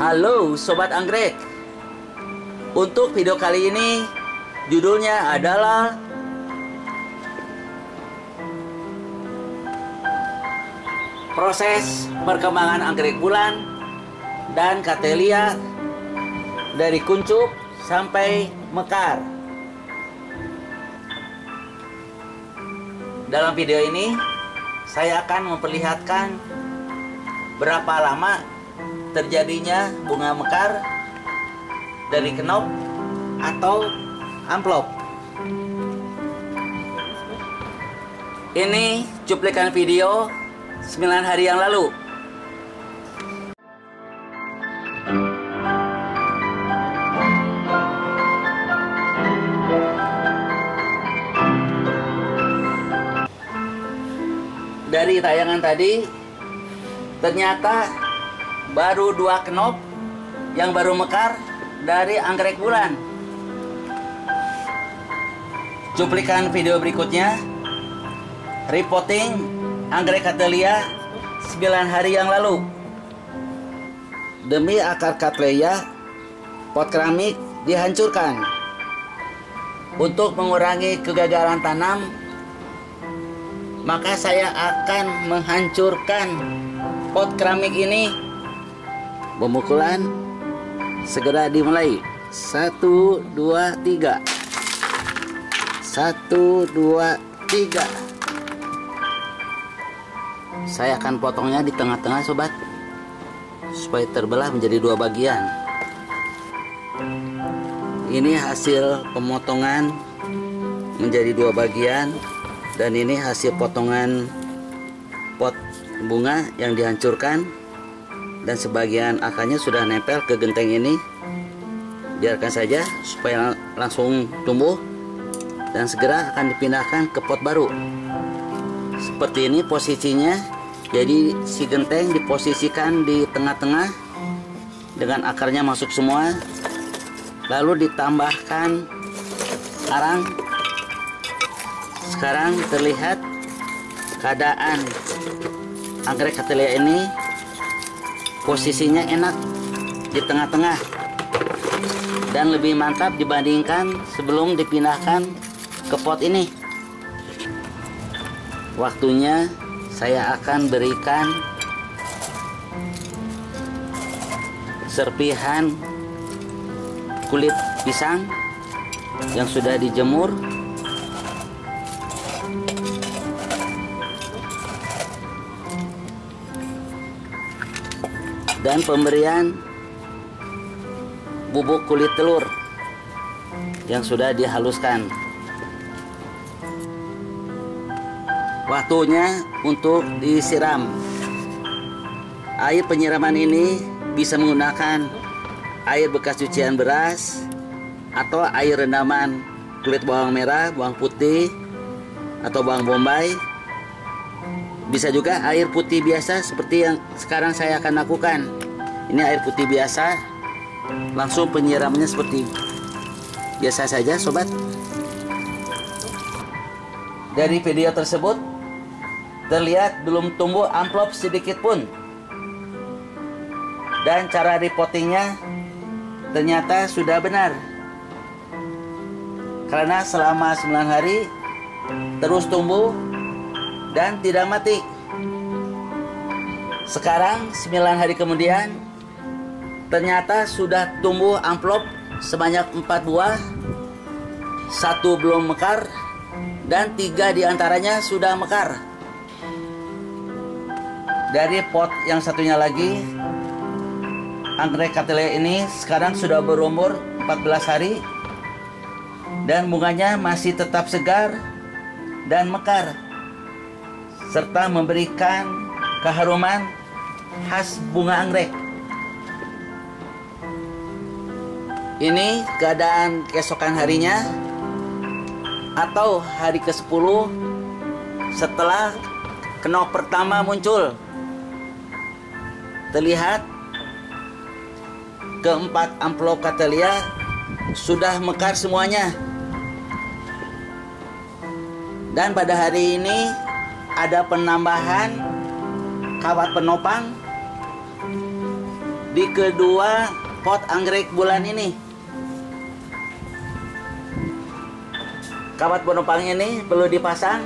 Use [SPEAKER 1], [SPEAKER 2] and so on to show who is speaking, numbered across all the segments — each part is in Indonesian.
[SPEAKER 1] Halo Sobat Anggrek. Untuk video kali ini judulnya adalah proses perkembangan anggrek bulan dan Cattleya dari kuncup sampai mekar. Dalam video ini saya akan memperlihatkan berapa lama terjadinya bunga mekar dari kenop atau amplop. Ini cuplikan video 9 hari yang lalu. Dari tayangan tadi ternyata baru 2 kenop yang baru mekar dari anggrek bulan. Cuplikan video berikutnya repotting anggrek Cattleya 9 hari yang lalu. Demi akar Cattleya, pot keramik dihancurkan. Untuk mengurangi kegagalan tanam, maka saya akan menghancurkan pot keramik ini. Pemukulan segera dimulai. 1, 2, 3. 1, 2, 3. Saya akan potongnya di tengah-tengah sobat, supaya terbelah menjadi 2 bagian. Ini hasil pemotongan menjadi 2 bagian, dan ini hasil potongan pot bunga yang dihancurkan, dan sebagian akarnya sudah nempel ke genteng ini. Biarkan saja supaya langsung tumbuh dan segera akan dipindahkan ke pot baru. Seperti ini posisinya. Jadi si genteng diposisikan di tengah-tengah dengan akarnya masuk semua, lalu ditambahkan arang. Sekarang terlihat keadaan anggrek Cattleya ini posisinya enak di tengah-tengah dan lebih mantap dibandingkan sebelum dipindahkan ke pot ini. Waktunya saya akan berikan serpihan kulit pisang yang sudah dijemur, dan pemberian bubuk kulit telur yang sudah dihaluskan. Waktunya untuk disiram. Air penyiraman ini bisa menggunakan air bekas cucian beras atau air rendaman kulit bawang merah, bawang putih, atau bawang bombay. Bisa juga air putih biasa seperti yang sekarang saya akan lakukan. Ini air putih biasa, langsung penyiramannya seperti biasa saja sobat. Dari video tersebut terlihat belum tumbuh amplop sedikit pun. Dan cara repottingnya ternyata sudah benar, karena selama 9 hari terus tumbuh dan tidak mati. Sekarang 9 hari kemudian ternyata sudah tumbuh amplop sebanyak 4 buah. 1 belum mekar dan 3 diantaranya sudah mekar. Dari pot yang satunya lagi, anggrek Cattleya ini sekarang sudah berumur 14 hari dan bunganya masih tetap segar dan mekar, serta memberikan keharuman khas bunga anggrek. Ini keadaan keesokan harinya atau hari ke-10 setelah kenop pertama muncul. Terlihat keempat amplop Cattleya sudah mekar semuanya. Dan pada hari ini ada penambahan kawat penopang di kedua pot anggrek bulan ini. Kawat penopang ini perlu dipasang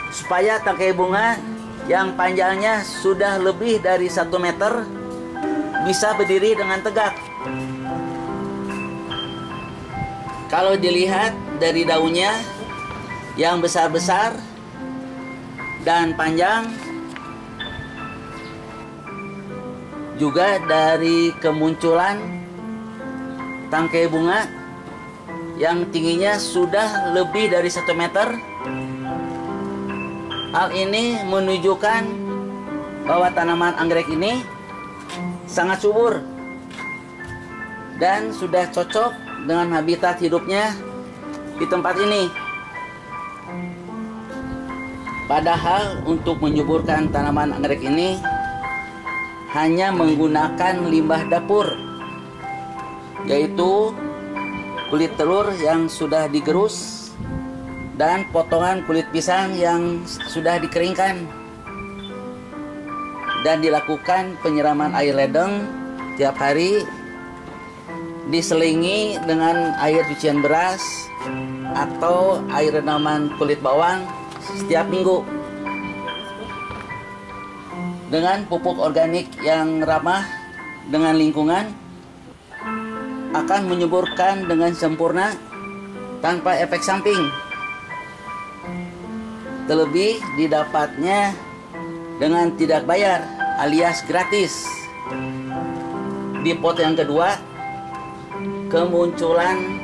[SPEAKER 1] supaya tangkai bunga yang panjangnya sudah lebih dari 1 meter bisa berdiri dengan tegak. Kalau dilihat dari daunnya yang besar-besar dan panjang, juga dari kemunculan tangkai bunga yang tingginya sudah lebih dari 1 meter, hal ini menunjukkan bahwa tanaman anggrek ini sangat subur dan sudah cocok dengan habitat hidupnya di tempat ini. Padahal untuk menyuburkan tanaman anggrek ini hanya menggunakan limbah dapur, yaitu kulit telur yang sudah digerus dan potongan kulit pisang yang sudah dikeringkan, dan dilakukan penyiraman air ledeng tiap hari, diselingi dengan air cucian beras atau air rendaman kulit bawang setiap minggu. Dengan pupuk organik yang ramah dengan lingkungan akan menyuburkan dengan sempurna tanpa efek samping. Terlebih didapatnya dengan tidak bayar alias gratis. Di pot yang kedua, kemunculan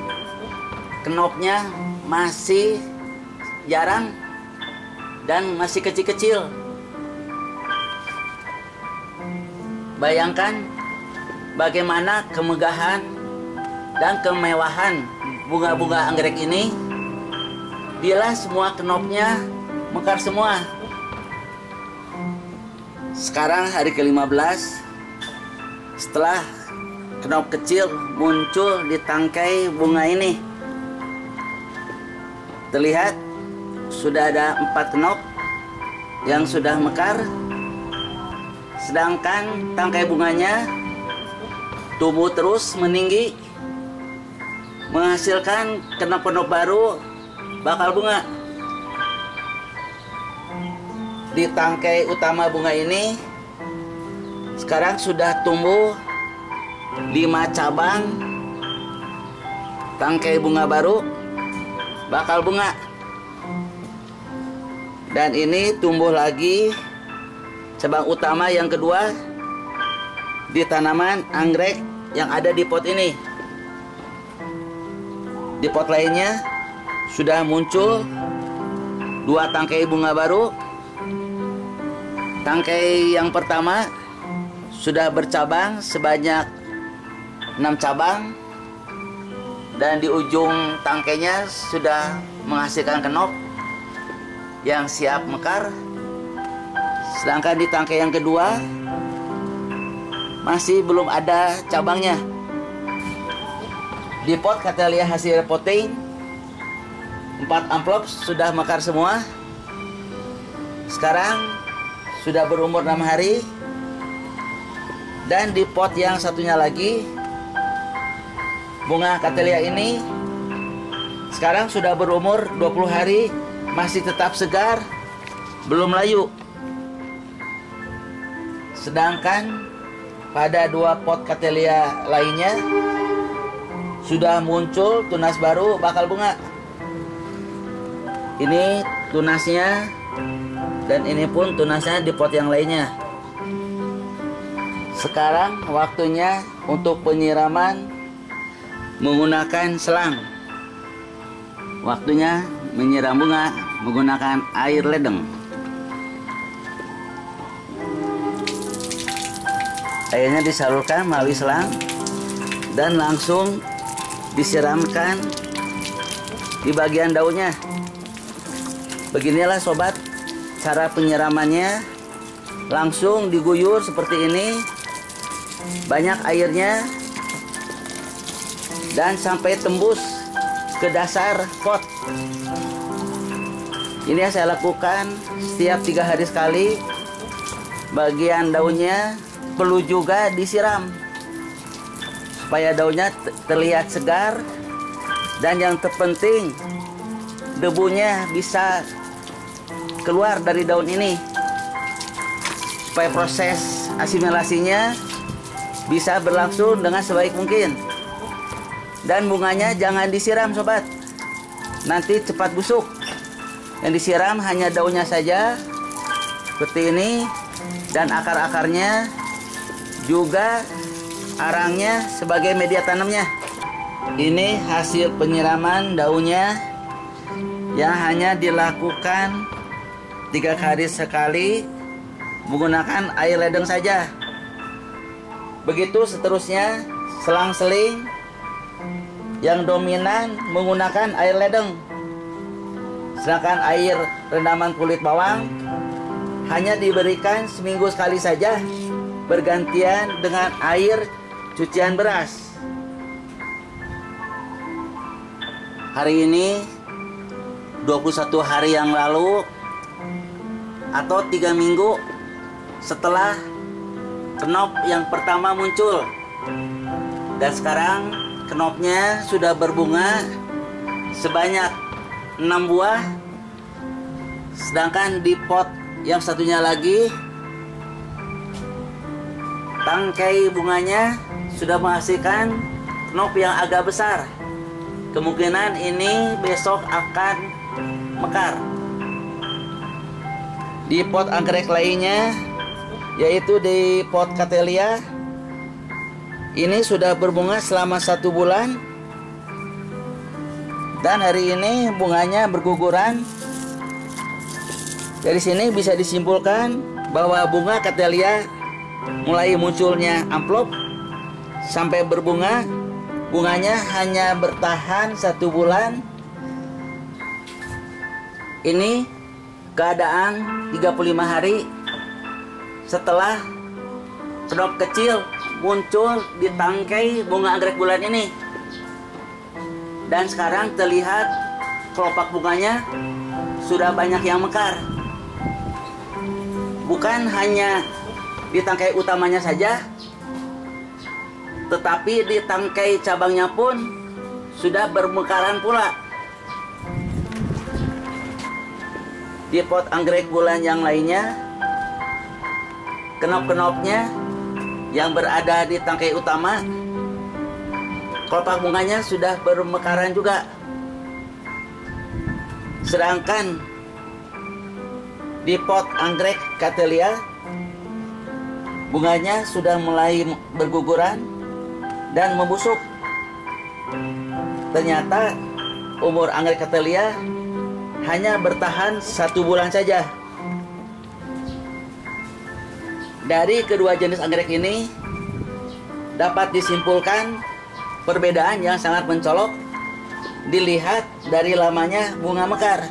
[SPEAKER 1] kenopnya masih jarang dan masih kecil-kecil. Bayangkan bagaimana kemegahan dan kemewahan bunga-bunga anggrek ini bila semua kenopnya mekar semua. Sekarang hari ke-15 setelah kenop kecil muncul di tangkai bunga ini. Terlihat sudah ada 4 kenop yang sudah mekar, sedangkan tangkai bunganya tumbuh terus meninggi, menghasilkan kenop-kenop baru bakal bunga. Di tangkai utama bunga ini sekarang sudah tumbuh 5 cabang tangkai bunga baru bakal bunga, dan ini tumbuh lagi cabang utama yang kedua di tanaman anggrek yang ada di pot ini. Di pot lainnya sudah muncul 2 tangkai bunga baru. Tangkai yang pertama sudah bercabang sebanyak 6 cabang, dan di ujung tangkainya sudah menghasilkan kenop yang siap mekar. Sedangkan di tangkai yang kedua masih belum ada cabangnya. Di pot Cattleya hasil potting 4 amplop sudah mekar semua. Sekarang sudah berumur 6 hari. Dan di pot yang satunya lagi, bunga Cattleya ini sekarang sudah berumur 20 hari, masih tetap segar, belum layu. Sedangkan pada 2 pot Cattleya lainnya sudah muncul tunas baru bakal bunga. Ini tunasnya, dan ini pun tunasnya di pot yang lainnya. Sekarang waktunya untuk penyiraman menggunakan selang. Waktunya menyiram bunga menggunakan air ledeng. Airnya disalurkan melalui selang dan langsung disiramkan di bagian daunnya. Beginilah sobat cara penyiramannya. Langsung diguyur seperti ini, banyak airnya, dan sampai tembus ke dasar pot. Ini yang saya lakukan setiap 3 hari sekali. Bagian daunnya perlu juga disiram supaya daunnya terlihat segar, dan yang terpenting debunya bisa keluar dari daun ini supaya proses asimilasinya bisa berlangsung dengan sebaik mungkin. Dan bunganya jangan disiram sobat, nanti cepat busuk. Yang disiram hanya daunnya saja seperti ini, dan akar-akarnya juga arangnya sebagai media tanamnya. Ini hasil penyiraman daunnya yang hanya dilakukan 3 hari sekali menggunakan air ledeng saja. Begitu seterusnya, selang-seling yang dominan menggunakan air ledeng, sedangkan air rendaman kulit bawang hanya diberikan seminggu sekali saja, bergantian dengan air cucian beras. Hari ini 21 hari yang lalu atau 3 minggu setelah kenop yang pertama muncul, dan sekarang kenopnya sudah berbunga sebanyak 6 buah, sedangkan di pot yang satunya lagi tangkai bunganya sudah menghasilkan kenop yang agak besar. Kemungkinan ini besok akan mekar. Di pot anggrek lainnya, yaitu di pot Cattleya, ini sudah berbunga selama 1 bulan, dan hari ini bunganya berguguran. Dari sini bisa disimpulkan bahwa bunga Cattleya mulai munculnya amplop sampai berbunga, bunganya hanya bertahan 1 bulan. Ini keadaan 35 hari setelah kenop kecil muncul di tangkai bunga anggrek bulan ini, dan sekarang terlihat kelopak bunganya sudah banyak yang mekar. Bukan hanya di tangkai utamanya saja, tetapi di tangkai cabangnya pun sudah bermekaran pula. Di pot anggrek bulan yang lainnya, kenop-kenopnya yang berada di tangkai utama, kelopak bunganya sudah bermekaran juga. Sedangkan di pot anggrek Cattleya, bunganya sudah mulai berguguran dan membusuk. Ternyata umur anggrek Cattleya hanya bertahan 1 bulan saja. Dari kedua jenis anggrek ini dapat disimpulkan perbedaan yang sangat mencolok dilihat dari lamanya bunga mekar.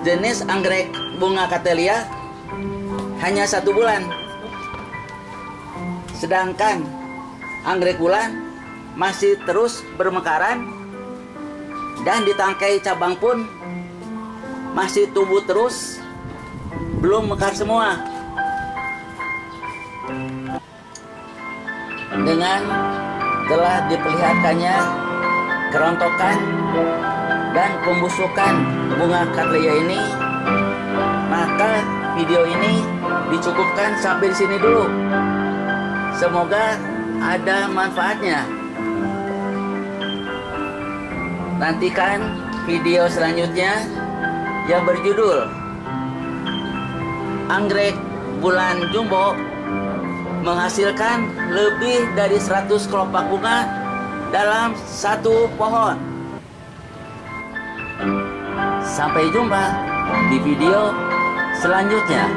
[SPEAKER 1] Jenis anggrek bunga Cattleya hanya 1 bulan, sedangkan anggrek bulan masih terus bermekaran, dan di tangkai cabang pun masih tumbuh terus, belum mekar semua. Dengan telah diperlihatkannya kerontokan dan pembusukan bunga Cattleya ini, maka video ini dicukupkan sampai di sini dulu. Semoga ada manfaatnya. Nantikan video selanjutnya yang berjudul Anggrek bulan jumbo menghasilkan lebih dari 100 kelopak bunga dalam 1 pohon. Sampai jumpa di video selanjutnya.